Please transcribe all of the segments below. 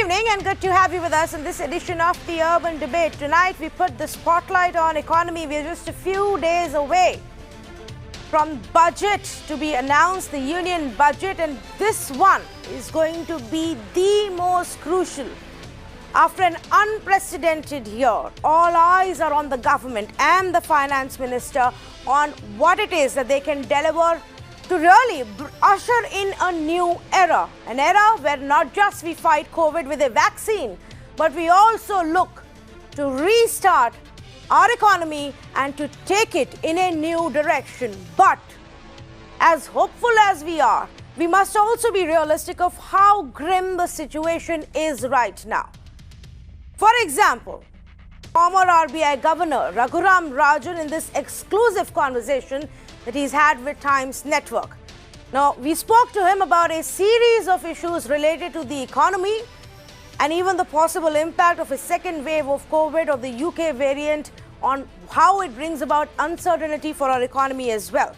evening and good to have you with us in this edition of the Urban Debate. Tonight we put the spotlight on economy. We are just a few days away from budget to be announced, the union budget, and this one is going to be the most crucial. After an unprecedented year, all eyes are on the government and the finance minister on what it is that they can deliver to really usher in a new era. An era where not just we fight COVID with a vaccine, but we also look to restart our economy and to take it in a new direction. But as hopeful as we are, we must also be realistic of how grim the situation is right now. For example, former RBI Governor Raghuram Rajan in this exclusive conversation that he's had with Times Network. Now, we spoke to him about a series of issues related to the economy and even the possible impact of a second wave of COVID or the UK variant on how it brings about uncertainty for our economy as well.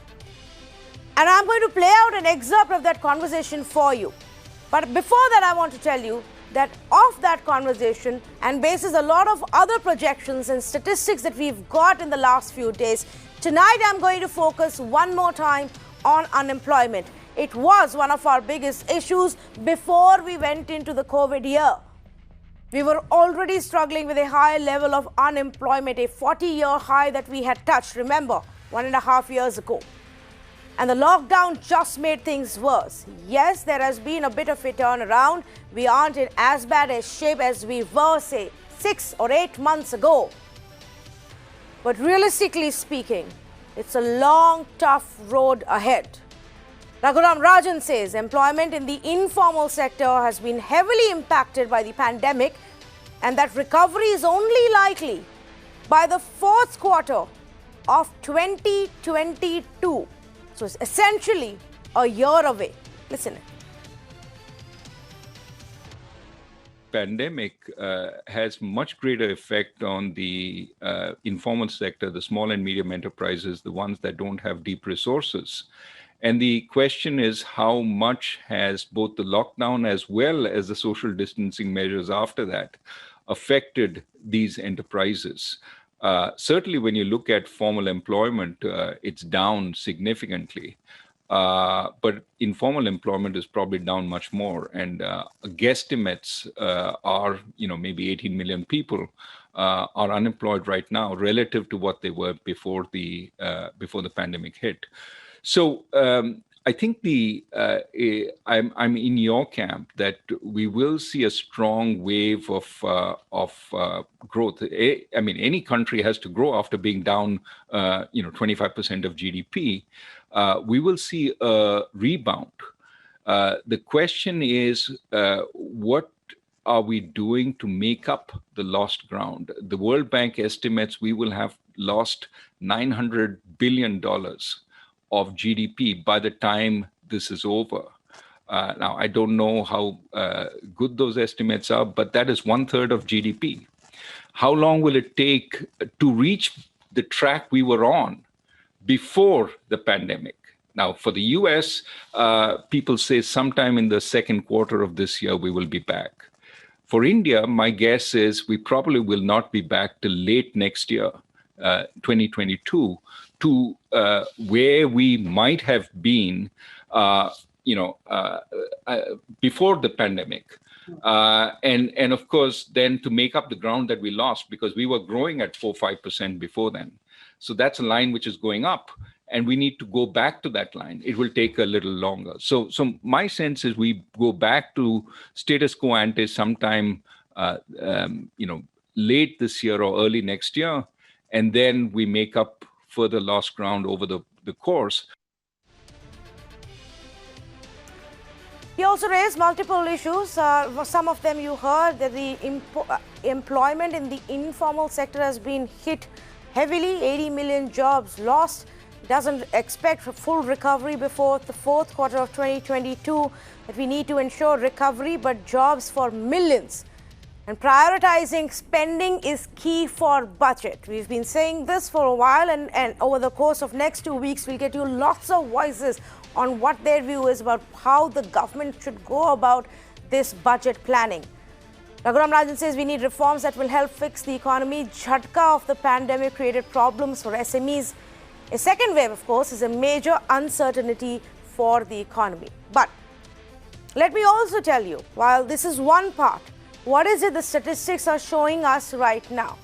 And I'm going to play out an excerpt of that conversation for you. But before that, I want to tell you that of that conversation and basis a lot of other projections and statistics that we've got in the last few days, tonight I'm going to focus one more time on unemployment. It was one of our biggest issues before we went into the COVID year. We were already struggling with a high level of unemployment, a 40-year high that we had touched, remember, 1.5 years ago. And the lockdown just made things worse. Yes, there has been a bit of a turnaround. We aren't in as bad a shape as we were, say, 6 or 8 months ago. But realistically speaking, it's a long, tough road ahead. Raghuram Rajan says employment in the informal sector has been heavily impacted by the pandemic and that recovery is only likely by the fourth quarter of 2022. So it's essentially a year away. Listen. Pandemic has much greater effect on the informal sector, the small and medium enterprises, the ones that don't have deep resources. And the question is how much has both the lockdown as well as the social distancing measures after that affected these enterprises? Certainly, when you look at formal employment, it's down significantly. But informal employment is probably down much more. And guesstimates are, maybe 18 million people are unemployed right now relative to what they were before the pandemic hit. So I think I'm in your camp that we will see a strong wave of growth. I mean, any country has to grow after being down, 25% of GDP. We will see a rebound. The question is, what are we doing to make up the lost ground? The World Bank estimates we will have lost $900 billion of GDP by the time this is over. Now, I don't know how good those estimates are, but that is 1/3 of GDP. How long will it take to reach the track we were on before the pandemic? Now, for the US, people say sometime in the second quarter of this year, we will be back. For India, my guess is we probably will not be back till late next year, 2022, to where we might have been, before the pandemic. And of course, then to make up the ground that we lost, because we were growing at 4-5% before then. So that's a line which is going up, and we need to go back to that line. It will take a little longer. So my sense is we go back to status quo ante sometime, late this year or early next year, and then we make up further lost ground over the course. He also raised multiple issues. Some of them you heard, that the employment in the informal sector has been hit heavily, 80 million jobs lost. Doesn't expect a full recovery before the fourth quarter of 2022, that we need to ensure recovery, but jobs for millions. And prioritizing spending is key for budget. We've been saying this for a while, and over the course of next 2 weeks, we'll get you lots of voices on what their view is about how the government should go about this budget planning. Raghuram Rajan says we need reforms that will help fix the economy. Jhatka of the pandemic created problems for SMEs. A second wave, of course, is a major uncertainty for the economy. But let me also tell you, while this is one part, what is it the statistics are showing us right now?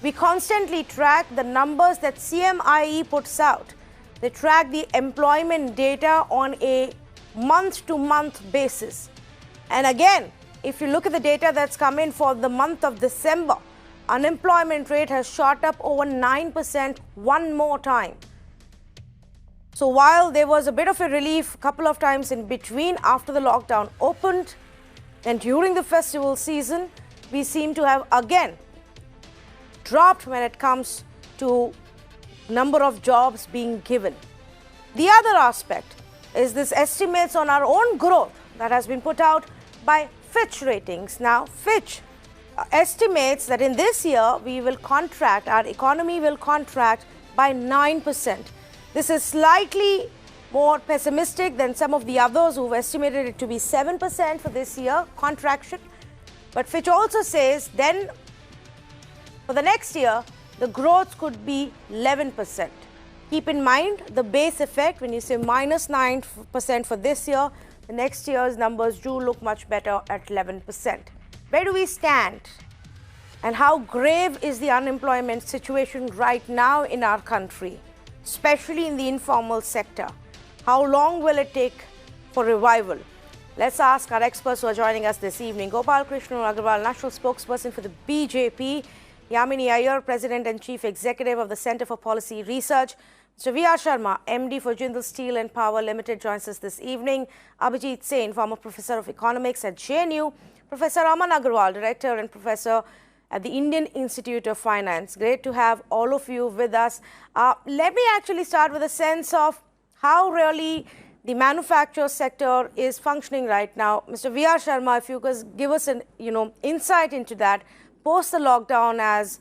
We constantly track the numbers that CMIE puts out. They track the employment data on a month-to-month basis. And again, if you look at the data that's come in for the month of December, unemployment rate has shot up over 9% one more time. So while there was a bit of a relief a couple of times in between after the lockdown opened and during the festival season, we seem to have again dropped when it comes to number of jobs being given. The other aspect is this estimates on our own growth that has been put out by Fitch Ratings. Now, Fitch estimates that in this year, our economy will contract by 9%. This is slightly more pessimistic than some of the others who've estimated it to be 7% for this year, contraction. But Fitch also says then for the next year, the growth could be 11%. Keep in mind the base effect. When you say minus 9% for this year, the next year's numbers do look much better at 11%. Where do we stand? And how grave is the unemployment situation right now in our country, especially in the informal sector? How long will it take for revival? Let's ask our experts who are joining us this evening. Gopal Krishna Agarwal, National Spokesperson for the BJP. Yamini Iyer, President and Chief Executive of the Centre for Policy Research. Mr. V.R. Sharma, MD for Jindal Steel and Power Limited, joins us this evening. Abhijit Sen, former Professor of Economics at JNU. Professor Aman Agarwal, Director and Professor at the Indian Institute of Finance. Great to have all of you with us. Let me actually start with a sense of how really the manufacture sector is functioning right now. Mr. V.R. Sharma, if you could give us an insight into that. Post the lockdown, as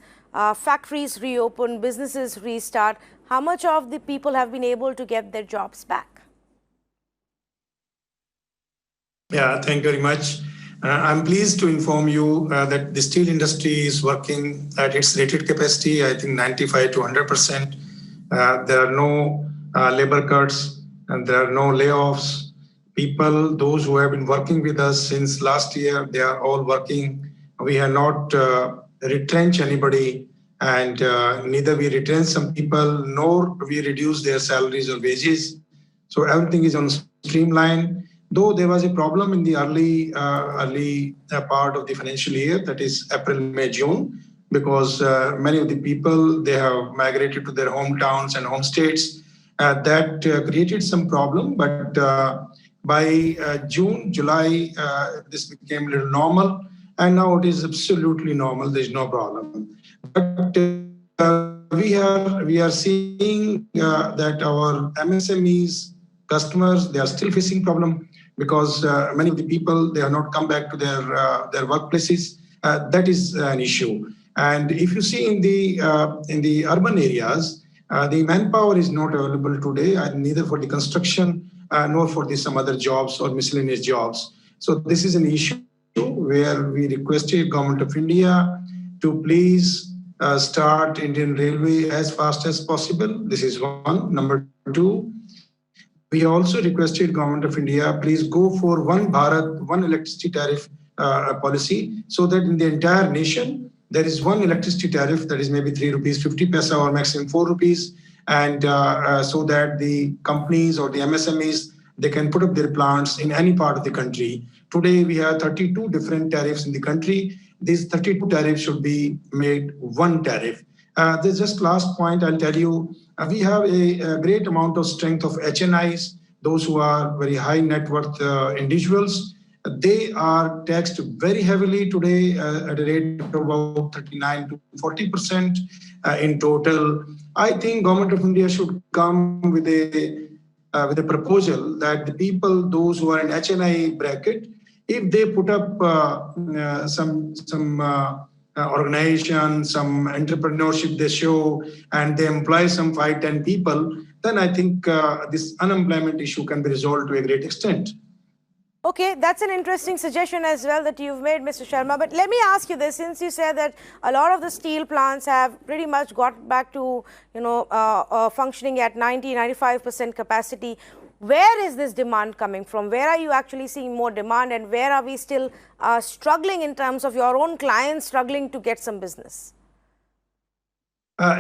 factories reopen, businesses restart, how much of the people have been able to get their jobs back? Yeah, thank you very much. I'm pleased to inform you that the steel industry is working at its rated capacity, I think 95 to 100%. There are no labor cuts and there are no layoffs. People, those who have been working with us since last year, they are all working. We have not retrenched anybody, and neither we retrench some people nor we reduce their salaries or wages. So everything is on streamline. Though there was a problem in the early part of the financial year, that is April, May, June, because many of the people, they have migrated to their hometowns and home states. That created some problem, but by June, July, this became a little normal. And now it is absolutely normal. There's no problem. But we are seeing that our MSMEs customers, they are still facing problem because many of the people, they have not come back to their workplaces. That is an issue. And if you see in the urban areas, the manpower is not available today, neither for the construction nor for some other jobs or miscellaneous jobs. So this is an issue where we requested Government of India to please start Indian Railway as fast as possible. This is one. Number two, we also requested Government of India, please go for one Bharat, one electricity tariff policy, so that in the entire nation, there is one electricity tariff that is maybe 3 rupees 50 paisa or maximum 4 rupees. And so that the companies or the MSMEs, they can put up their plants in any part of the country. Today, we have 32 different tariffs in the country. These 32 tariffs should be made one tariff. There's just last point I'll tell you. We have a great amount of strength of HNIs, those who are very high net worth individuals. They are taxed very heavily today at a rate of about 39 to 40% in total. I think Government of India should come with a proposal that the people, those who are in HNI bracket, if they put up some organization, some entrepreneurship they show, and they employ some 5-10 people, then I think this unemployment issue can be resolved to a great extent. Okay, that's an interesting suggestion as well that you've made, Mr. Sharma. But let me ask you this, since you said that a lot of the steel plants have pretty much got back to, functioning at 95% capacity. Where is this demand coming from? Where are you actually seeing more demand, and where are we still struggling in terms of your own clients struggling to get some business?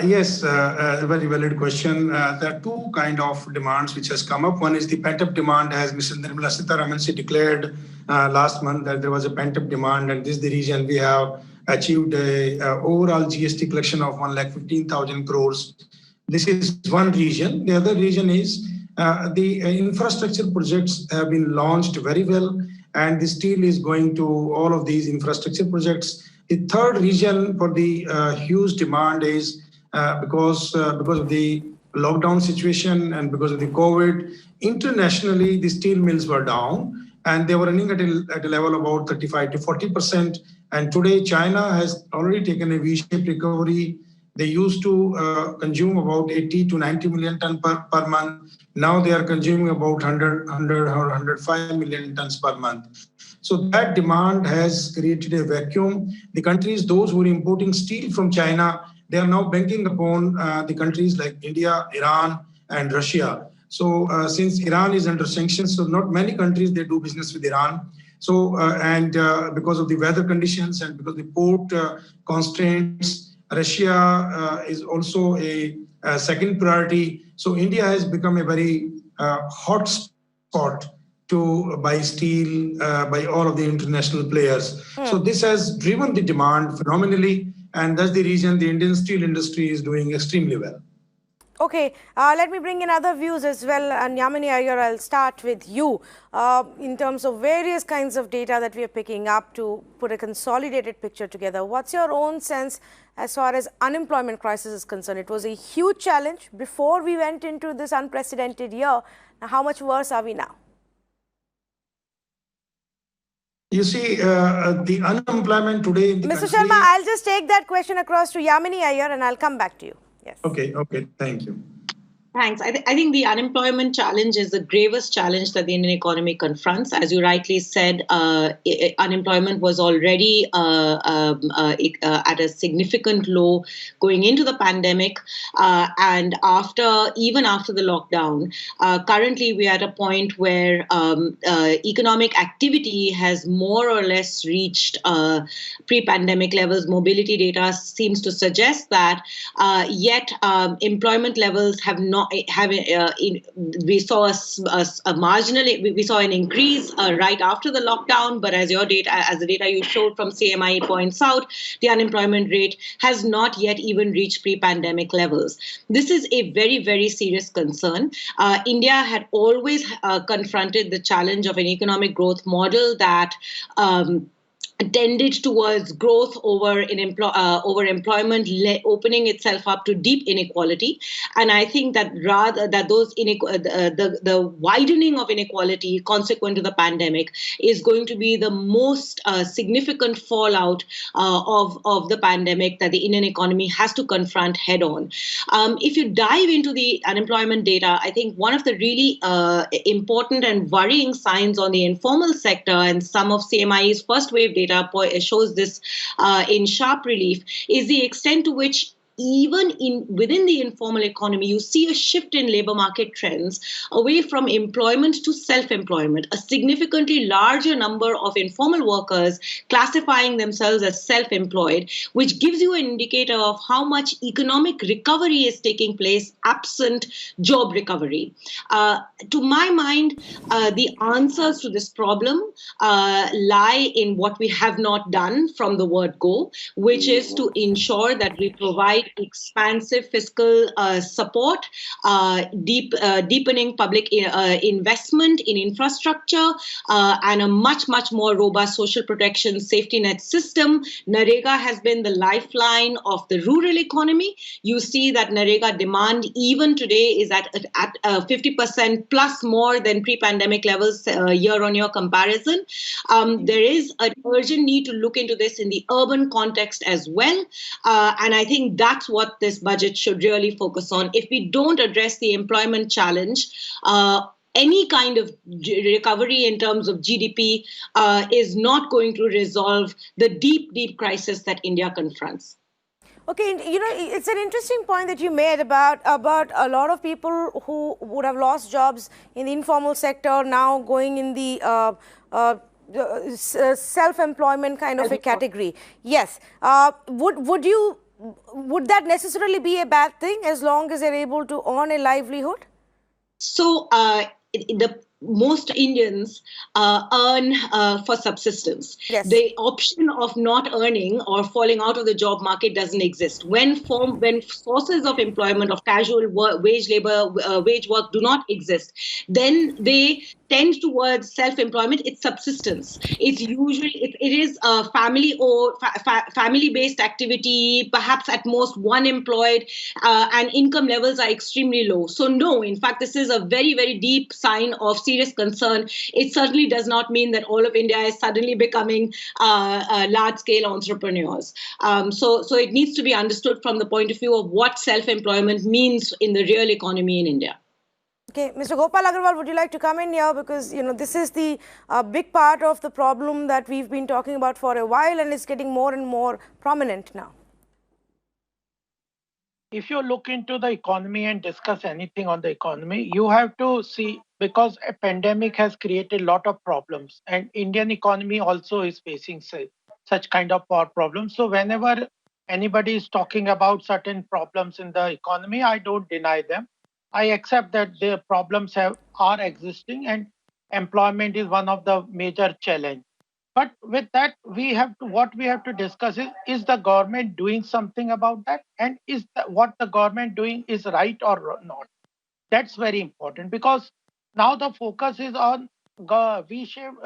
Yes, a very valid question. There are two kind of demands which has come up. One is the pent-up demand, as Mrs. Nirmala Sitharaman declared last month that there was a pent-up demand, and this is the reason we have achieved a overall GST collection of 1,15,000 crores. This is one region. The other region is the infrastructure projects have been launched very well, and the steel is going to all of these infrastructure projects. The third reason for the huge demand is because of the lockdown situation and because of the COVID, internationally the steel mills were down and they were running at a level about 35 to 40%. And today China has already taken a V-shaped recovery. They used to consume about 80 to 90 million tons per month. Now they are consuming about 100 or 105 million tons per month. So that demand has created a vacuum. The countries, those who are importing steel from China, they are now banking upon the countries like India, Iran, and Russia. So since Iran is under sanctions, so not many countries, they do business with Iran. So, because of the weather conditions and because of the port constraints, Russia is also a second priority. So India has become a very hot spot to buy steel by all of the international players. So this has driven the demand phenomenally, and that's the reason the Indian steel industry is doing extremely well. Okay, let me bring in other views as well. And Yamini Iyer, I'll start with you. In terms of various kinds of data that we are picking up to put a consolidated picture together, what's your own sense as far as unemployment crisis is concerned? It was a huge challenge before we went into this unprecedented year. Now, how much worse are we now? You see, the unemployment today in the Mr. country... Sharma, I'll just take that question across to Yamini Iyer and I'll come back to you. Yes. Okay, thank you. Thanks. I think the unemployment challenge is the gravest challenge that the Indian economy confronts. As you rightly said, unemployment was already at a significant low going into the pandemic, and even after the lockdown. Currently, we are at a point where economic activity has more or less reached pre-pandemic levels. Mobility data seems to suggest that, yet employment levels have not. We saw we saw an increase right after the lockdown, but as the data you showed from CMI points out, the unemployment rate has not yet even reached pre-pandemic levels. This is a very, very serious concern. India had always confronted the challenge of an economic growth model that tended towards growth over employment, opening itself up to deep inequality. And I think that the widening of inequality consequent to the pandemic is going to be the most significant fallout of the pandemic that the Indian economy has to confront head on. If you dive into the unemployment data, I think one of the really important and worrying signs on the informal sector, and some of CMI's first wave data shows this in sharp relief, is the extent to which even within the informal economy, you see a shift in labor market trends away from employment to self-employment. A significantly larger number of informal workers classifying themselves as self-employed, which gives you an indicator of how much economic recovery is taking place absent job recovery. To my mind, the answers to this problem lie in what we have not done from the word go, which is to ensure that we provide expansive fiscal support, deepening public investment in infrastructure, and a much, much more robust social protection safety net system. NREGA has been the lifeline of the rural economy. You see that NREGA demand even today is at 50% plus more than pre-pandemic levels year-on-year comparison. There is an urgent need to look into this in the urban context as well, and I think that's what this budget should really focus on. If we don't address the employment challenge, any kind of recovery in terms of GDP is not going to resolve the deep crisis that India confronts. Okay, it's an interesting point that you made about a lot of people who would have lost jobs in the informal sector now going in the self-employment kind of a category. Yes, would that necessarily be a bad thing as long as they're able to earn a livelihood? So the most Indians earn for subsistence. Yes. The option of not earning or falling out of the job market doesn't exist. When sources of employment of casual wage labor, wage work do not exist, then they tend towards self-employment. It's subsistence. It's usually it is a family or family-based activity, perhaps at most one employed, and income levels are extremely low. So no, in fact, this is a very deep sign of serious concern. It certainly does not mean that all of India is suddenly becoming large-scale entrepreneurs. So it needs to be understood from the point of view of what self-employment means in the real economy in India. Okay, Mr. Gopal Agarwal, would you like to come in here, because this is the big part of the problem that we've been talking about for a while and is getting more and more prominent now. If you look into the economy and discuss anything on the economy, you have to see, because a pandemic has created a lot of problems, and Indian economy also is facing such kind of problems. So whenever anybody is talking about certain problems in the economy, I don't deny them. I accept that the problems are existing, and employment is one of the major challenge. But with that, what we have to discuss is the government doing something about that, and what the government doing is right or not? That's very important, because now the focus is on V-shaped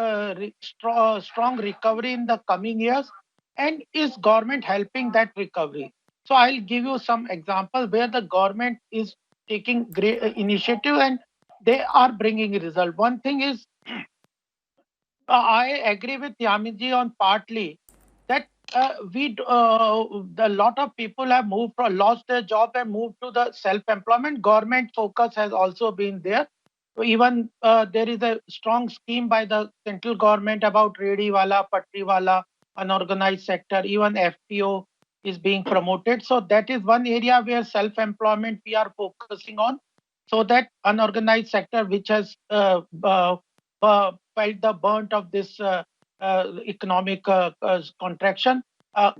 strong recovery in the coming years, and is government helping that recovery? So I'll give you some examples where the government is taking great initiative and they are bringing a result. One thing is, I agree with Yaminji on partly that a lot of people have lost their job and moved to the self-employment. Government focus has also been there. Even there is a strong scheme by the central government about Redi Wala, Patri Wala, unorganized sector. Even FPO is being promoted. So that is one area where self-employment we are focusing on, so that unorganized sector, which has felt the burnt of this economic contraction,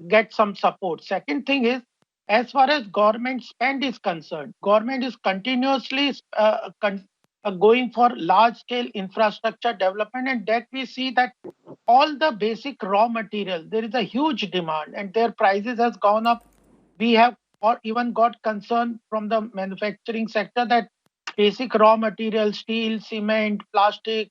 get some support. Second thing is, as far as government spend is concerned, government is continuously going for large-scale infrastructure development, and that we see that all the basic raw material, there is a huge demand, and their prices has gone up. We have even got concern from the manufacturing sector that basic raw material, steel, cement, plastic,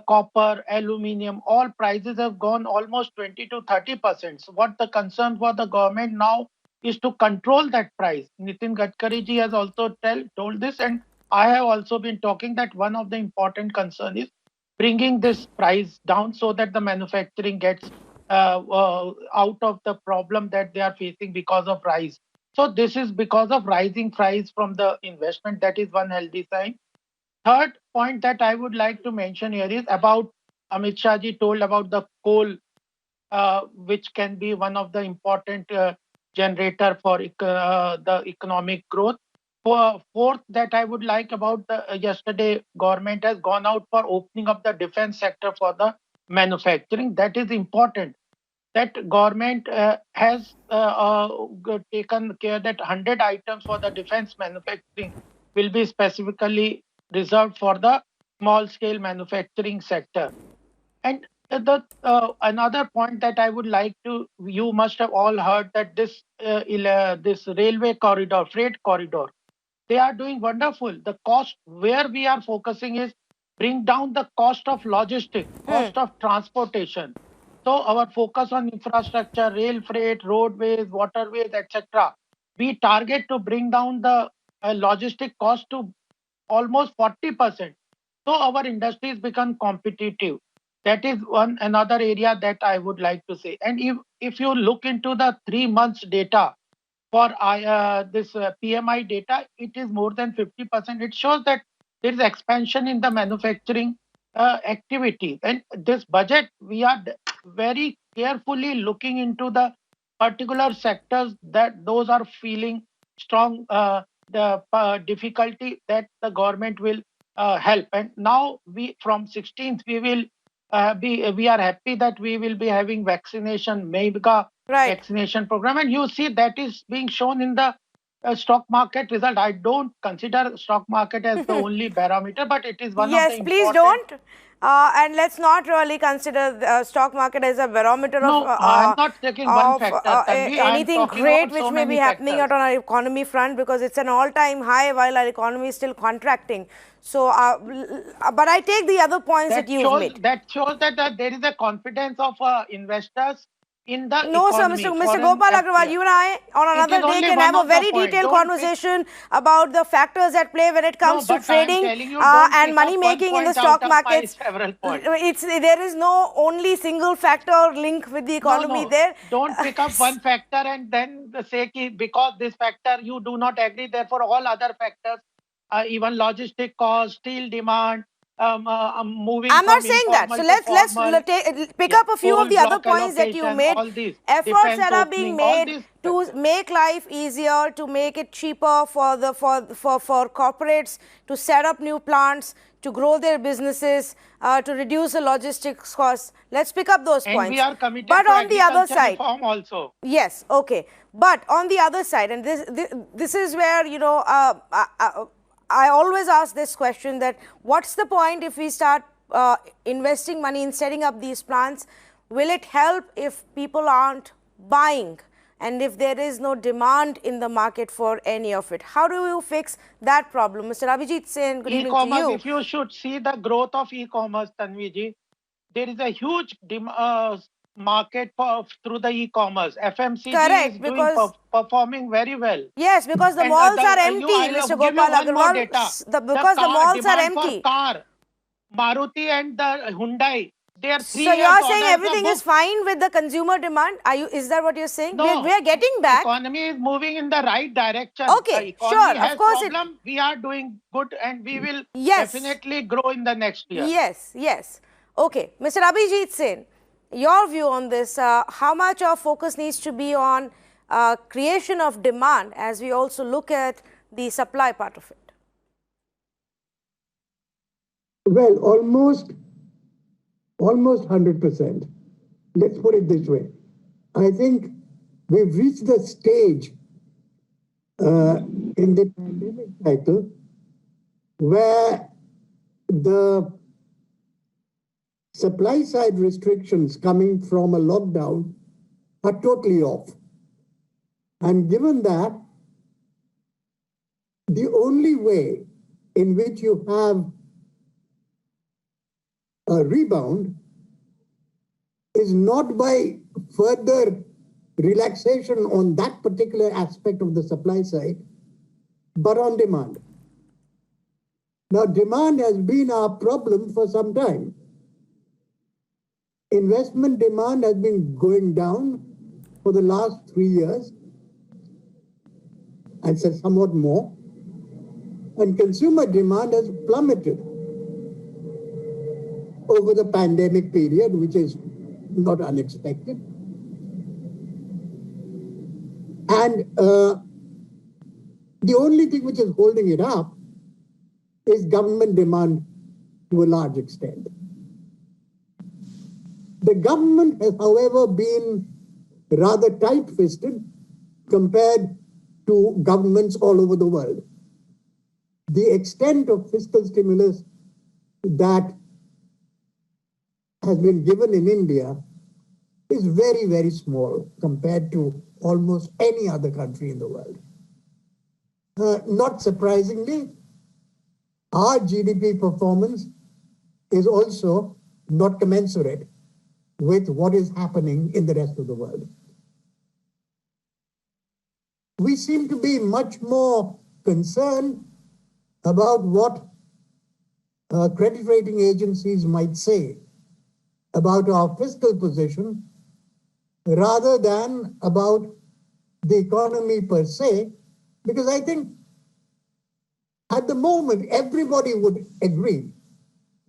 copper, aluminium, all prices have gone almost 20 to 30%. So what the concern for the government now is to control that price. Nitin Gadkari ji has also told this, and I have also been talking that one of the important concern is bringing this price down so that the manufacturing gets out of the problem that they are facing because of rise. So this is because of rising price from the investment. That is one healthy sign. Third point that I would like to mention here is about Amit Shah ji told about the coal, which can be one of the important generator for the economic growth. Fourth, that I would like about yesterday, government has gone out for opening up the defense sector for the manufacturing. That is important. That government has taken care that 100 items for the defense manufacturing will be specifically reserved for the small scale manufacturing sector. And another point that I would like to, you must have all heard that this railway corridor, freight corridor, they are doing wonderful. The cost where we are focusing is bring down the cost of logistics, cost of transportation. So our focus on infrastructure, rail freight, roadways, waterways, etc. We target to bring down the logistic cost to almost 40%. So our industries become competitive. That is another area that I would like to say. And if you look into the 3 months data for this PMI data, it is more than 50%. It shows that there is expansion in the manufacturing activity. And this budget, we are very carefully looking into the particular sectors that those are feeling strong the difficulty that the government will help. And now we from 16th we will we are happy that we will be having vaccination mega vaccination program, and you see that is being shown in the stock market result. I don't consider stock market as the only barometer, but it is one of the important. Yes, please don't. And let's not really consider the stock market as a barometer no, of, I'm not taking one factor. Anything great which may be happening out on our economy front, because it's an all-time high while our economy is still contracting. So, but I take the other points that you've made. That shows that there is a confidence of investors in the no, economy. Sir, Mr. Gopal Agarwal, you and I on another day can have a very detailed conversation about the factors at play when it comes to trading and money making in the stock markets. There is no only single factor link with the economy there. Don't pick up one factor and then say because this factor you do not agree, therefore all other factors, even logistic cost, steel demand, moving. I'm not saying that. So let's pick up a few of the other points that you made. Efforts that are being made to make life easier, to make it cheaper for the for corporates to set up new plants, to grow their businesses, to reduce the logistics costs. Let's pick up those points. We are committed but to on the other side, reform also. Yes, okay. But on the other side, and this is where, you know, I always ask this question, that what's the point if we start investing money in setting up these plants? Will it help if people aren't buying and if there is no demand in the market for any of it? How do you fix that problem? Mr. Abhijit Sen, good evening to you. If you should see the growth of e-commerce, Tanviji, there is a huge market through the e-commerce. FMCG is performing very well. Yes, because the malls are empty, Mr. Gopal Agarwal. Because the malls are empty. Maruti and the Hyundai, they are 3 So you are saying everything is fine with the consumer demand? Is that what you're saying? No, we are getting back. Economy is moving in the right direction. Okay, sure, of course. We are doing good and we will definitely grow in the next year. Yes, yes. Okay, Mr. Abhijit Sen, your view on this, how much of focus needs to be on creation of demand as we also look at the supply part of it? Well, almost 100%. Let's put it this way. I think we've reached the stage in the pandemic cycle where the supply side restrictions coming from a lockdown are totally off. And given that, the only way in which you have a rebound is not by further relaxation on that particular aspect of the supply side, but on demand. Now, demand has been our problem for some time. Investment demand has been going down for the last 3 years, and somewhat more, and consumer demand has plummeted over the pandemic period, which is not unexpected. And the only thing which is holding it up is government demand to a large extent. The government has, however, been rather tight-fisted compared to governments all over the world. The extent of fiscal stimulus that has been given in India is very, very small compared to almost any other country in the world. Not surprisingly, our GDP performance is also not commensurate with what is happening in the rest of the world. We seem to be much more concerned about what credit rating agencies might say about our fiscal position rather than about the economy per se, because I think At the moment, everybody would agree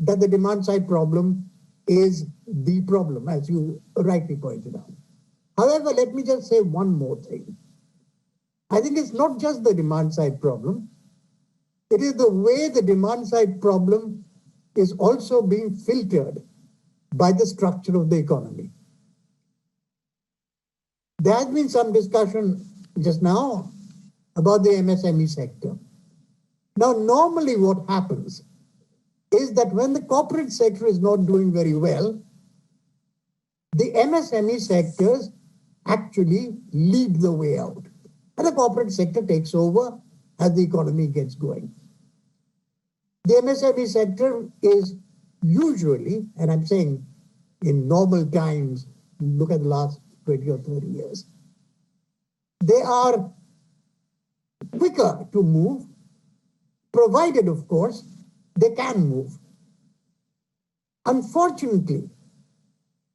that the demand side problem is the problem, as you rightly pointed out. However, let me just say one more thing. I think it's not just the demand side problem. It is the way the demand side problem is also being filtered by the structure of the economy. There has been some discussion just now about the MSME sector. Now, normally what happens is that when the corporate sector is not doing very well, the MSME sectors actually lead the way out. And the corporate sector takes over as the economy gets going. The MSME sector is usually, and I'm saying in normal times, look at the last 20 or 30 years, they are quicker to move, provided, of course, they can move. Unfortunately,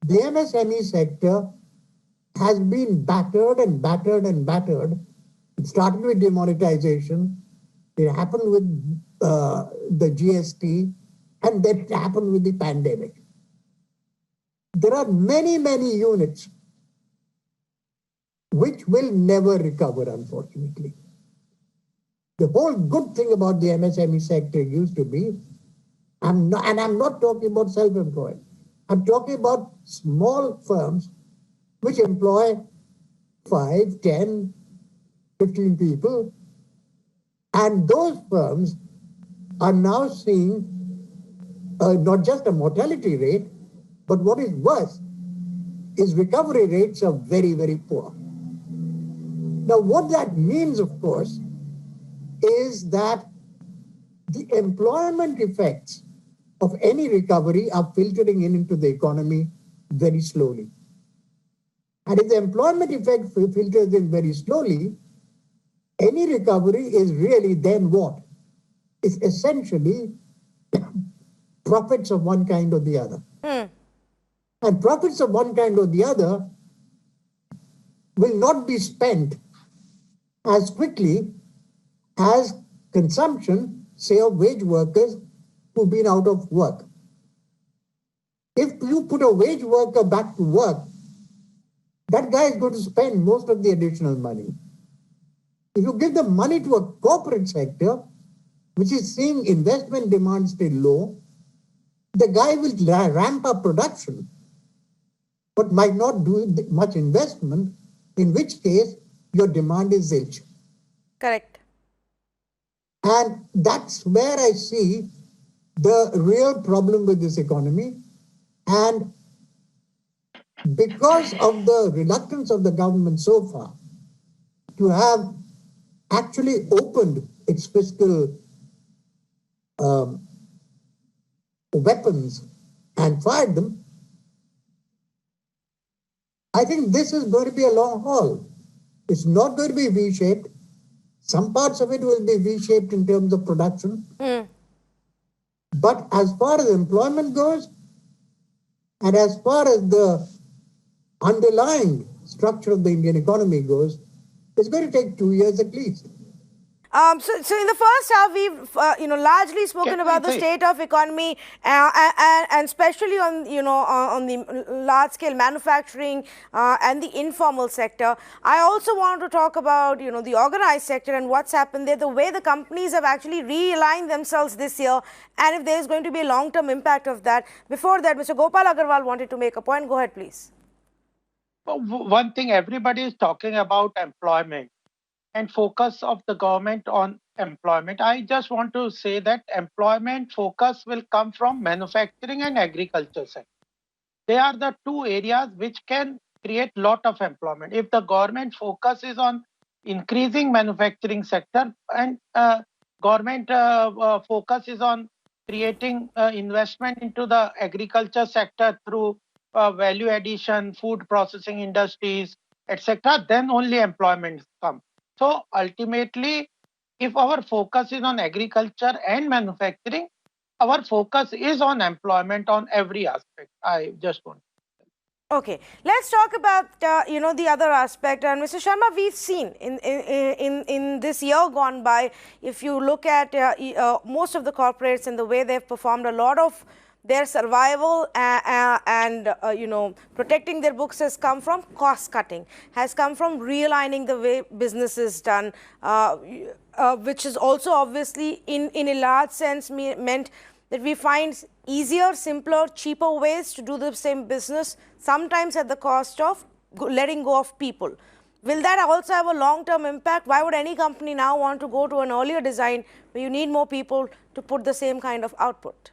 the MSME sector has been battered and battered and battered. It started with demonetization, it happened with the GST, and then it happened with the pandemic. There are many, many units which will never recover, unfortunately. The whole good thing about the MSME sector used to be, I'm not talking about self-employed, I'm talking about small firms which employ 5, 10, 15 people. And those firms are now seeing not just a mortality rate, but what is worse is recovery rates are very, very poor. Now, what that means, of course, is that the employment effects of any recovery are filtering into the economy very slowly. And if the employment effect filters in very slowly, any recovery is really then what? It's essentially profits of one kind or the other. And profits of one kind or the other will not be spent as quickly as consumption, say, of wage workers who've been out of work. If you put a wage worker back to work, that guy is going to spend most of the additional money. If you give the money to a corporate sector, which is seeing investment demand stay low, the guy will ramp up production, but might not do much investment, in which case your demand is zilch. Correct. And that's where I see the real problem with this economy. And because of the reluctance of the government so far to have actually opened its fiscal weapons and fired them, I think this is going to be a long haul. It's not going to be V-shaped. Some parts of it will be V-shaped in terms of production. But as far as employment goes, and as far as the underlying structure of the Indian economy goes, it's going to take 2 years at least. So in the first half, we've largely spoken about the state of economy and especially on on the large scale manufacturing and the informal sector. I also want to talk about the organized sector and what's happened there, the way the companies have actually realigned themselves this year, and if there is going to be a long-term impact of that. Before that, Mr. Gopal Agarwal wanted to make a point. Go ahead, please. One thing, everybody is talking about employment and focus of the government on employment. I just want to say that employment focus will come from manufacturing and agriculture sector. They are the two areas which can create lot of employment. If the government focus is on increasing manufacturing sector and government focus is on creating investment into the agriculture sector through value addition, food processing industries, etc., then only employment comes. So ultimately, if our focus is on agriculture and manufacturing, our focus is on employment on every aspect. I just want to say. Okay, let's talk about the other aspect. And Mr. Sharma, we've seen in this year gone by, if you look at most of the corporates and the way they've performed, a lot of their survival and protecting their books has come from cost cutting, has come from realigning the way business is done, which is also obviously in a large sense meant that we find easier, simpler, cheaper ways to do the same business, sometimes at the cost of letting go of people. Will that also have a long-term impact? Why would any company now want to go to an earlier design where you need more people to put the same kind of output?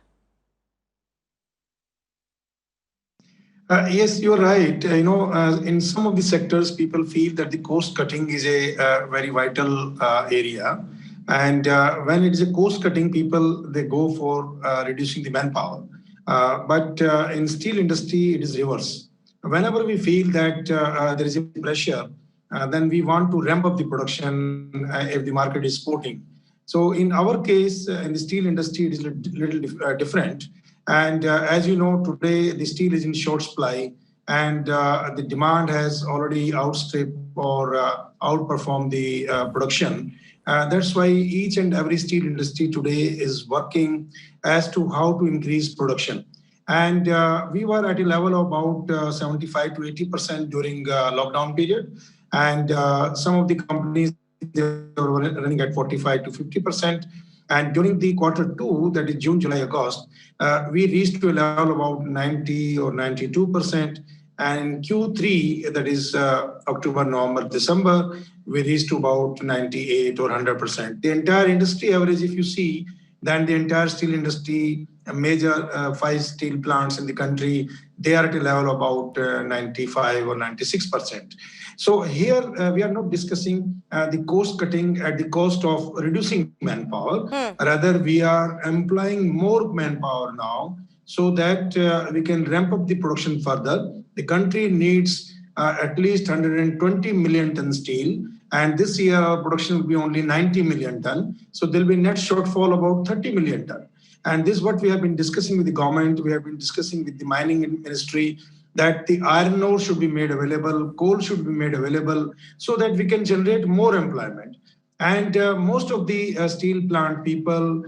Yes, you're right. In some of the sectors, people feel that the cost cutting is a very vital area. And when it is a cost cutting, people, they go for reducing the manpower. But in steel industry, it is reverse. Whenever we feel that there is a pressure, then we want to ramp up the production if the market is supporting. So in our case, in the steel industry, it is a little different. And as you know, today the steel is in short supply, and the demand has already outstripped or outperformed the production. That's why each and every steel industry today is working as to how to increase production. And we were at a level of about 75 to 80% during lockdown period. And some of the companies, they were running at 45 to 50%. And during the Q2, that is June, July, August, we reached to a level of about 90 or 92%. And Q3, that is October, November, December, we reached to about 98 or 100%. The entire industry average, if you see, then the entire steel industry, major 5 steel plants in the country, they are at a level of about 95 or 96%. So here we are not discussing the cost cutting at the cost of reducing manpower. Rather, we are employing more manpower now so that we can ramp up the production further. The country needs at least 120 million ton steel. And this year, our production will be only 90 million ton. So there will be net shortfall about 30 million ton. And this is what we have been discussing with the government. We have been discussing with the mining ministry that the iron ore should be made available, coal should be made available, so that we can generate more employment. And most of the steel plant people,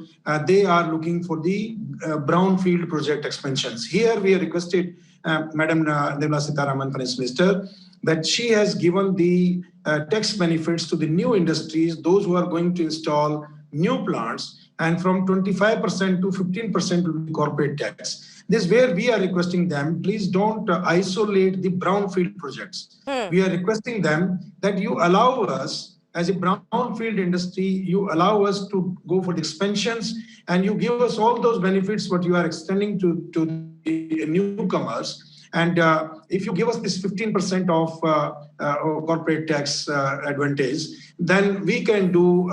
they are looking for the brownfield project expansions. Here we have requested Madam Nirmala Sitharaman, Finance Minister, that she has given the tax benefits to the new industries, those who are going to install new plants, and from 25% to 15% will be corporate tax. This is where we are requesting them, please don't isolate the brownfield projects. We are requesting them that you allow us, as a brownfield industry, you allow us to go for the expansions, and you give us all those benefits what you are extending to the newcomers. And if you give us this 15% of corporate tax advantage, then we can do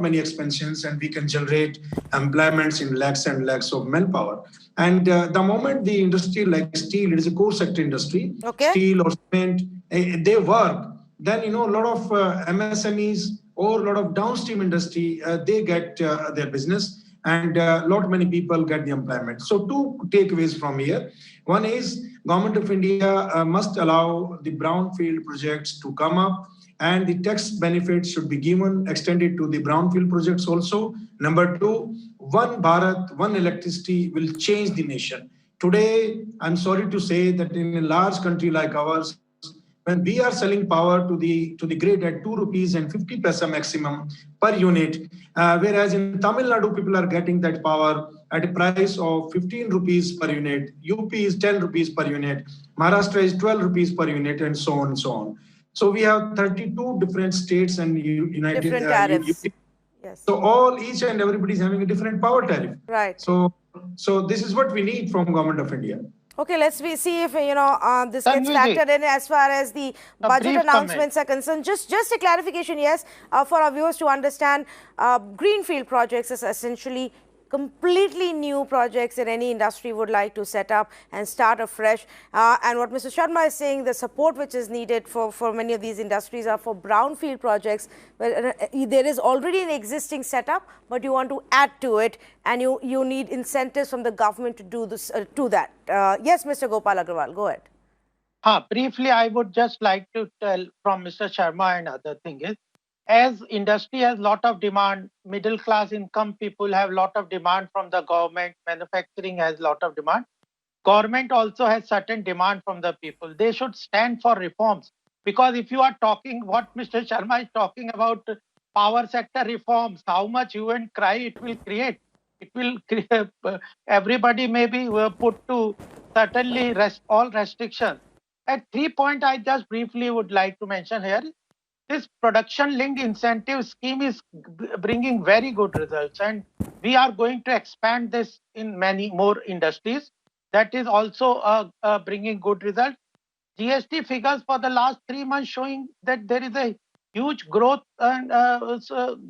many expansions, and we can generate employments in lakhs and lakhs of manpower. And the moment the industry like steel, it is a core sector industry, steel or cement, they work, then a lot of MSMEs or a lot of downstream industry, they get their business, and many people get the employment. So 2 takeaways from here. One is Government of India must allow the brownfield projects to come up, and the tax benefits should be given, extended to the brownfield projects also. Number 2, One Bharat, One Electricity will change the nation. Today, I'm sorry to say that in a large country like ours, when we are selling power to the grid at 2 rupees and 50 paisa maximum per unit, whereas in Tamil Nadu, people are getting that power at a price of 15 rupees per unit, UP is 10 rupees per unit, Maharashtra is 12 rupees per unit, and so on and so on. So we have 32 different states and United different tariffs. Yes. So each and everybody is having a different power tariff. Right. So this is what we need from Government of India. Okay, let's see if this gets factored in as far as the budget announcements are concerned. Just a clarification, yes, for our viewers to understand, greenfield projects is essentially completely new projects that any industry would like to set up and start afresh. And what Mr. Sharma is saying, the support which is needed for many of these industries are for brownfield projects, where there is already an existing setup, but you want to add to it, and you need incentives from the government to do this, to that. Yes, Mr. Gopal Agrawal, go ahead. Briefly, I would just like to tell from Mr. Sharma and other thing is, as industry has lot of demand, middle class income people have lot of demand from the government, manufacturing has lot of demand. Government also has certain demand from the people. They should stand for reforms, because if you are talking what Mr. Sharma is talking about, power sector reforms, how much hue and cry it will create. It will create, everybody may be put to certainly all restrictions. At 3 point, I just briefly would like to mention here, this production linked incentive scheme is bringing very good results, and we are going to expand this in many more industries. That is also bringing good results. GST figures for the last 3 months showing that there is a huge growth and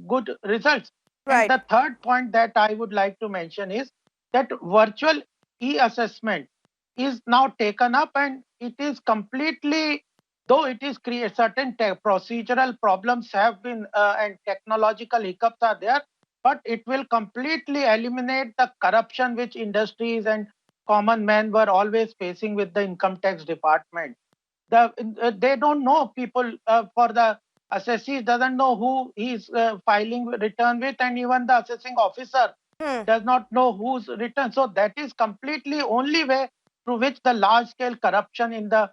good results. Right. And the third point that I would like to mention is that virtual e-assessment is now taken up, and it is completely, though it is create certain procedural problems have been and technological hiccups are there, but it will completely eliminate the corruption which industries and common men were always facing with the income tax department. They don't know, people for the assessee doesn't know who he's filing return with, and even the assessing officer does not know whose return. So that is completely only way through which the large scale corruption in the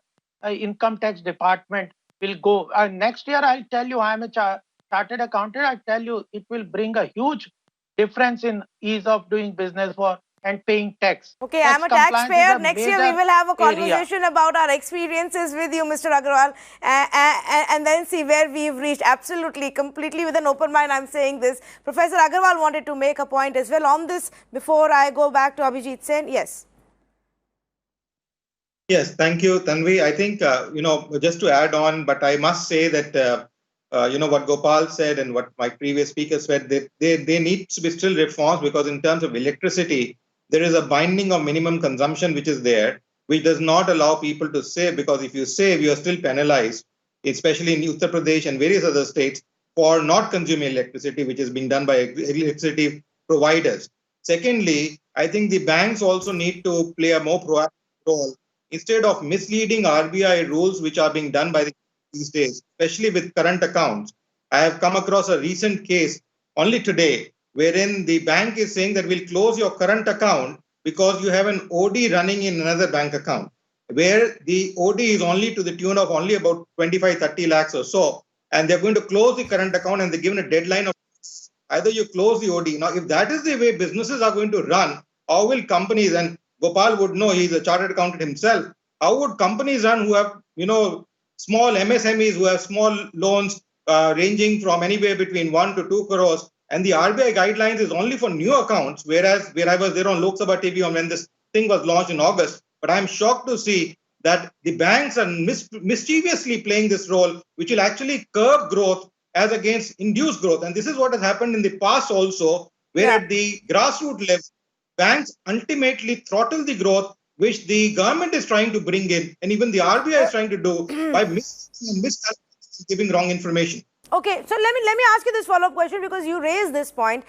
income tax department will go. Next year, I'll tell you, I am a chartered accountant, I tell you it will bring a huge difference in ease of doing business for and paying tax. Okay, I'm a taxpayer. Next year we will have a conversation about our experiences with you, Mr. Agarwal, and then see where we've reached. Absolutely, completely with an open mind, I'm saying this. Professor Agarwal wanted to make a point as well on this before I go back to Abhijit Sen. Yes. Yes, thank you, Tanvi. I think, just to add on, but I must say that, what Gopal said and what my previous speaker said, they need to be still reforms, because in terms of electricity, there is a binding of minimum consumption which is there, which does not allow people to save, because if you save, you are still penalized, especially in Uttar Pradesh and various other states, for not consuming electricity, which is being done by electricity providers. Secondly, I think the banks also need to play a more proactive role. Instead of misleading RBI rules which are being done by these days, especially with current accounts. I have come across a recent case only today, wherein the bank is saying that we'll close your current account because you have an OD running in another bank account, where the OD is only to the tune of only about 25-30 lakhs or so, and they're going to close the current account, and they're given a deadline of either you close the OD. Now, if that is the way businesses are going to run, how will companies, and Gopal would know, he's a chartered accountant himself, how would companies run who have, small MSMEs, who have small loans ranging from anywhere between 1 to 2 crores, and the RBI guidelines is only for new accounts, whereas where I was there on Lok Sabha TV when this thing was launched in August. But I'm shocked to see that the banks are mischievously playing this role, which will actually curb growth as against induced growth. And this is what has happened in the past also, where at the grassroots level, banks ultimately throttle the growth which the government is trying to bring in, and even the RBI is trying to do by giving wrong information. Okay, so let me ask you this follow-up question, because you raised this point.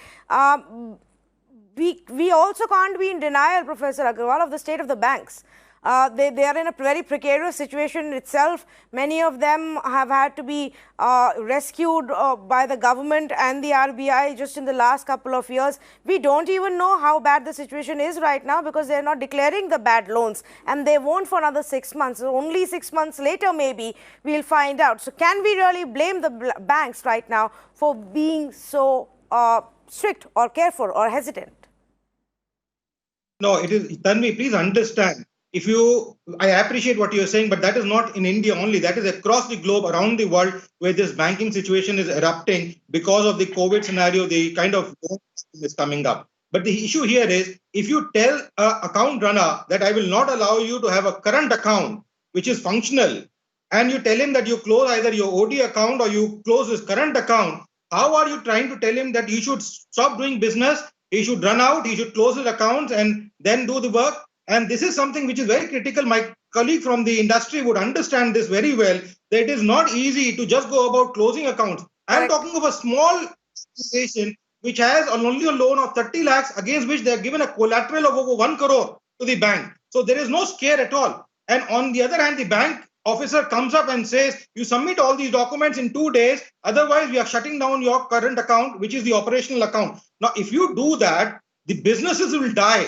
We also can't be in denial, Professor Agarwal, of the state of the banks. They are in a very precarious situation itself. Many of them have had to be rescued by the government and the RBI just in the last couple of years. We don't even know how bad the situation is right now, because they're not declaring the bad loans, and they won't for another 6 months. So only 6 months later maybe we'll find out. So can we really blame the banks right now for being so strict or careful or hesitant? No, it is, Tanvi, please understand. I appreciate what you're saying, but that is not in India only. That is across the globe, around the world, where this banking situation is erupting because of the COVID scenario, the kind of is coming up. But the issue here is, if you tell an account runner that I will not allow you to have a current account, which is functional, and you tell him that you close either your OD account or you close his current account, how are you trying to tell him that he should stop doing business, he should run out, he should close his accounts and then do the work? And this is something which is very critical. My colleague from the industry would understand this very well, that it is not easy to just go about closing accounts. I'm talking of a small organization which has only a loan of 30 lakhs against which they are given a collateral of over 1 crore to the bank. So there is no scare at all. And on the other hand, the bank officer comes up and says, you submit all these documents in 2 days, otherwise we are shutting down your current account, which is the operational account. Now, if you do that, the businesses will die.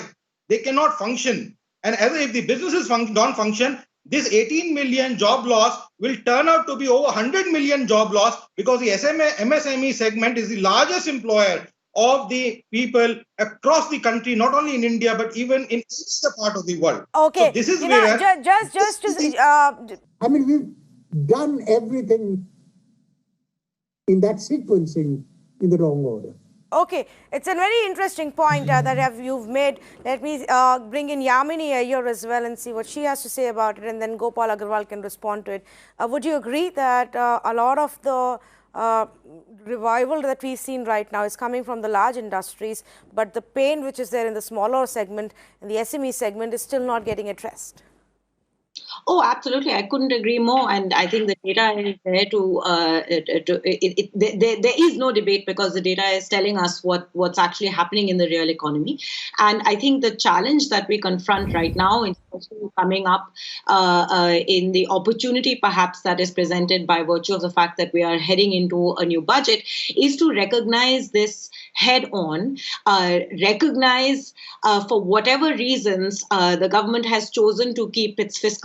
They cannot function. And as if the businesses don't function, this 18 million job loss will turn out to be over 100 million job loss, because the MSME segment is the largest employer of the people across the country, not only in India, but even in each part of the world. Okay. So this is where... I mean, we've done everything in that sequencing in the wrong order. Okay, it's a very interesting point that you've made. Let me bring in Yamini here as well and see what she has to say about it, and then Gopal Agarwal can respond to it. Would you agree that a lot of the revival that we've seen right now is coming from the large industries, but the pain which is there in the smaller segment, in the SME segment, is still not getting addressed? Oh, absolutely. I couldn't agree more. And I think the data is there there is no debate, because the data is telling us what's actually happening in the real economy. And I think the challenge that we confront right now, especially coming up in the opportunity perhaps that is presented by virtue of the fact that we are heading into a new budget, is to recognize this head on, recognize for whatever reasons the government has chosen to keep its fiscal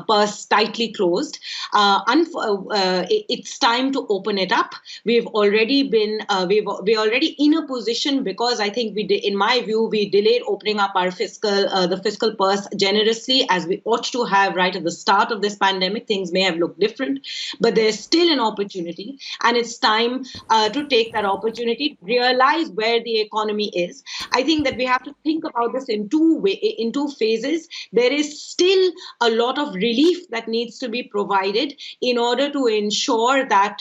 purse tightly closed. It's time to open it up. We've already been, we're already in a position, because I think in my view, we delayed opening up our the fiscal purse generously, as we ought to have right at the start of this pandemic. Things may have looked different, but there's still an opportunity, and it's time to take that opportunity, realize where the economy is. I think that we have to think about this in two phases. There is still a lot of relief that needs to be provided in order to ensure that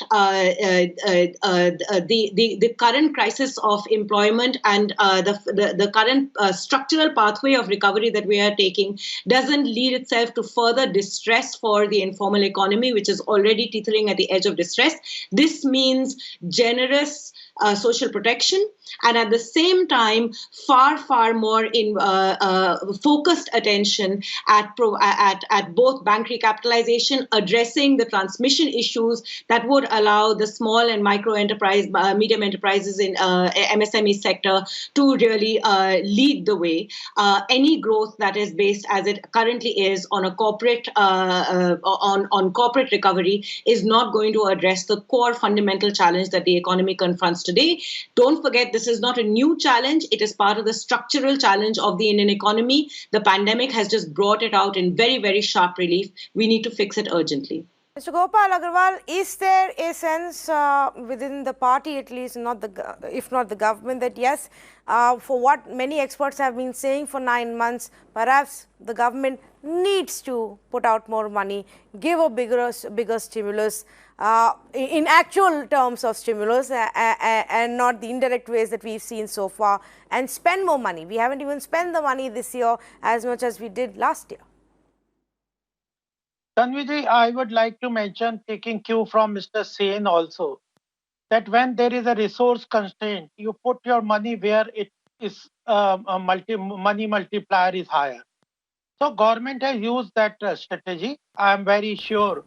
the current crisis of employment and the current structural pathway of recovery that we are taking doesn't lead itself to further distress for the informal economy, which is already teetering at the edge of distress. This means generous social protection, and at the same time, far more in focused attention at both bank recapitalization, addressing the transmission issues that would allow the small and micro enterprise, medium enterprises in MSME sector to really lead the way. Any growth that is based, as it currently is, on a corporate on corporate recovery is not going to address the core fundamental challenge that the economy confronts today. Don't forget, this is not a new challenge. It is part of the structural challenge of the Indian economy. The pandemic has just brought it out in very sharp relief. We need to fix it urgently. Mr. Gopal Agarwal, is there a sense within the party, at least, if not the government, that yes, for what many experts have been saying for 9 months, perhaps the government needs to put out more money, give a bigger stimulus, in actual terms of stimulus, and not the indirect ways that we've seen so far, and spend more money? We haven't even spent the money this year as much as we did last year. Tanvi, I would like to mention, taking cue from Mr. Sen also, that when there is a resource constraint, you put your money where it is money multiplier is higher. So government has used that strategy. I am very sure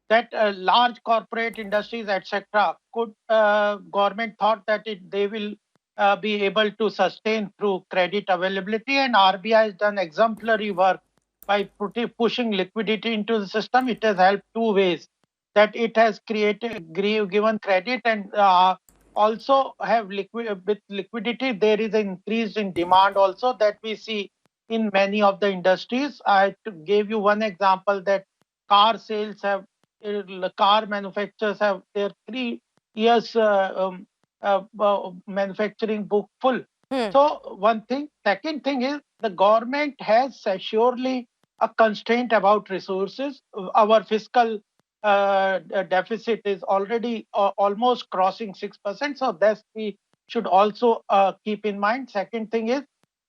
that large corporate industries, etc., could government thought that they will be able to sustain through credit availability, and RBI has done exemplary work by pushing liquidity into the system. It has helped two ways: that it has given credit, and also have with liquidity there is an increase in demand also that we see in many of the industries. I gave you one example, that car sales have, car manufacturers have their 3 years manufacturing book full. So one thing. Second thing is, the government has surely a constraint about resources. Our fiscal deficit is already almost crossing 6%. So that we should also keep in mind. Second thing is,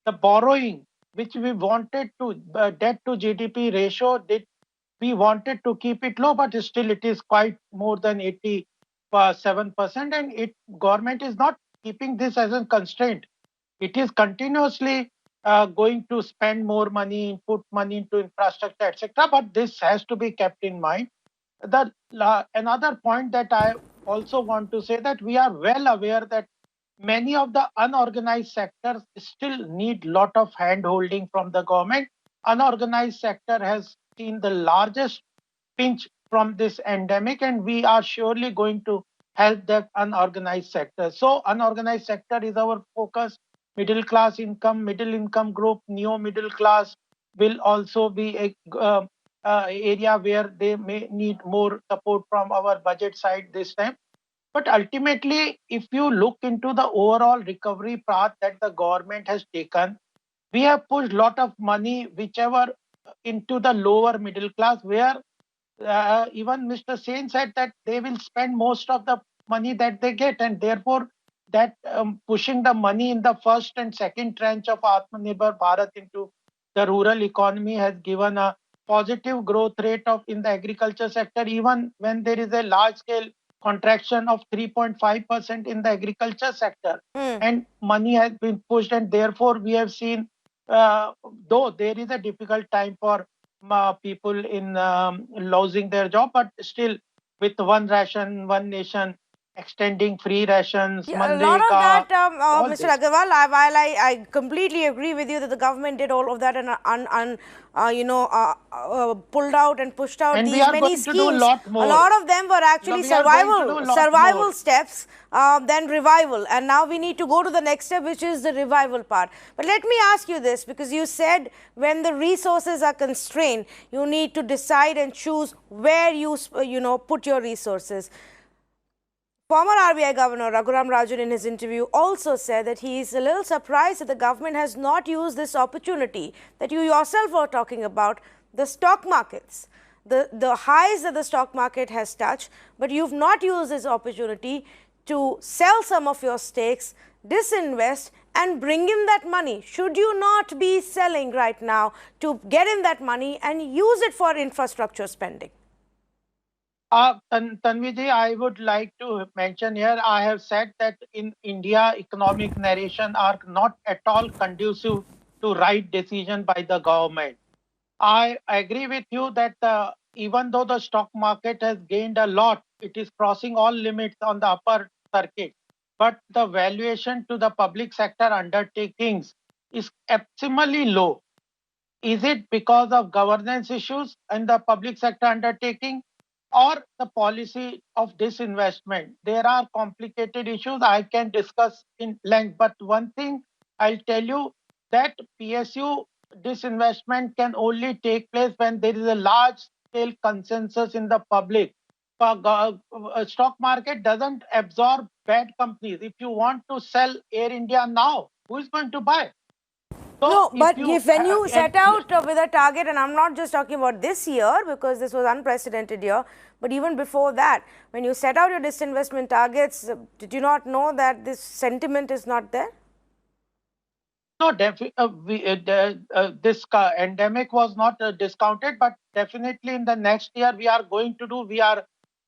the borrowing, which we wanted to, debt to GDP ratio, we wanted to keep it low, but still it is quite more than 87%. And government is not keeping this as a constraint. It is continuously going to spend more money, put money into infrastructure, etc. But this has to be kept in mind. Another point that I also want to say that we are well aware that many of the unorganized sectors still need lot of hand-holding from the government. Unorganized sector has seen the largest pinch from this endemic, and we are surely going to help that unorganized sector. So unorganized sector is our focus. Middle class income, middle income group, neo middle class will also be a area where they may need more support from our budget side this time. But ultimately, if you look into the overall recovery path that the government has taken, we have pushed a lot of money, whichever into the lower middle class, where even Mr. Sen said that they will spend most of the money that they get, and therefore that pushing the money in the first and second tranche of Atmanirbhar Bharat into the rural economy has given a positive growth rate of in the agriculture sector, even when there is a large scale contraction of 3.5% in the agriculture sector. And money has been pushed, and therefore we have seen, though there is a difficult time for people in losing their job, but still with one ration, one nation, extending free rations, a lot of that, Mr. Agarwal, while I completely agree with you that the government did all of that and pulled out and pushed out and these many schemes. A lot of them were actually survival steps, then revival, and now we need to go to the next step, which is the revival part. But let me ask you this, because you said when the resources are constrained, you need to decide and choose where you put your resources. Former RBI Governor Raghuram Rajan in his interview also said that he is a little surprised that the government has not used this opportunity that you yourself were talking about, the stock markets, the highs that the stock market has touched, but you've not used this opportunity to sell some of your stakes, disinvest and bring in that money. Should you not be selling right now to get in that money and use it for infrastructure spending? Tanvi ji, I would like to mention here, I have said that in India, economic narration are not at all conducive to right decision by the government. I agree with you that even though the stock market has gained a lot, it is crossing all limits on the upper circuit. But the valuation to the public sector undertakings is abysmally low. Is it because of governance issues in the public sector undertaking, or the policy of disinvestment? There are complicated issues I can discuss in length, but one thing I'll tell you that PSU disinvestment can only take place when there is a large scale consensus in the public. Stock market doesn't absorb bad companies. If you want to sell Air India now, who is going to buy? So no, but when you set out with a target, and I'm not just talking about this year because this was unprecedented year, but even before that, when you set out your disinvestment targets, did you not know that this sentiment is not there? No, this endemic was not discounted, but definitely in the next year we are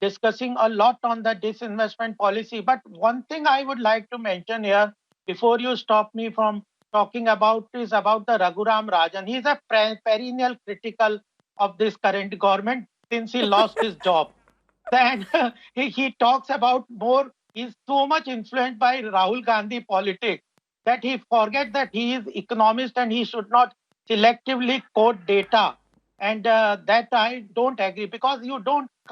discussing a lot on the disinvestment policy. But one thing I would like to mention here before you stop me from talking about is about the Raghuram Rajan. He is a perennial critical of this current government since he lost his job. Then he talks about more, he's so much influenced by Rahul Gandhi politics that he forgets that he is economist and he should not selectively quote data. And that I don't agree, because you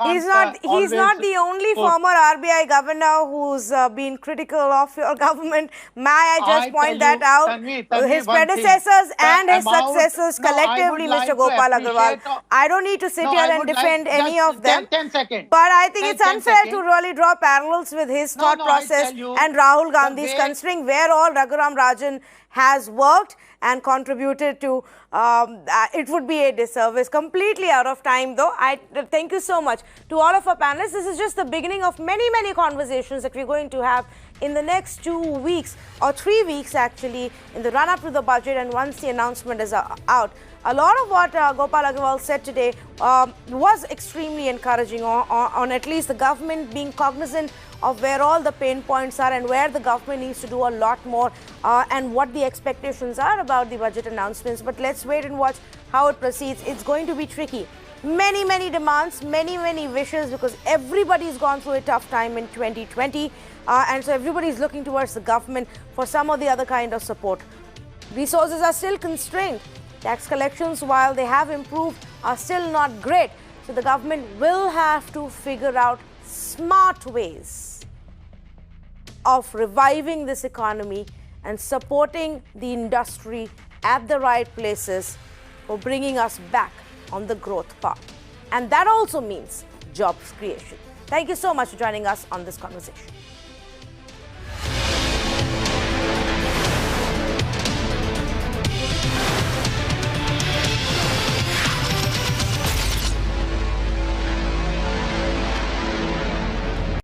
he's not the only former RBI governor who's been critical of your government. May I just point that out? Tanvi, his predecessors and his successors collectively, Mr. Gopal Agarwal. I don't need to sit here and defend any of them. 10 seconds. But I think it's unfair to really draw parallels with his thought process and Rahul Gandhi's, considering where all Raghuram Rajan has worked and contributed to. It would be a disservice. Completely out of time though. I thank you so much to all of our panelists. This is just the beginning of many conversations that we're going to have in the next 2 weeks or 3 weeks actually, in the run up to the budget and once the announcement is out. A lot of what Gopal Agarwal said today was extremely encouraging on at least the government being cognizant of where all the pain points are and where the government needs to do a lot more and what the expectations are about the budget announcements. But let's wait and watch how it proceeds. It's going to be tricky. Many demands, many wishes, because everybody's gone through a tough time in 2020 and so everybody's looking towards the government for some of the other kind of support. Resources are still constrained. Tax collections, while they have improved, are still not great. So the government will have to figure out smart ways of reviving this economy and supporting the industry at the right places for bringing us back on the growth path. And that also means jobs creation. Thank you so much for joining us on this conversation.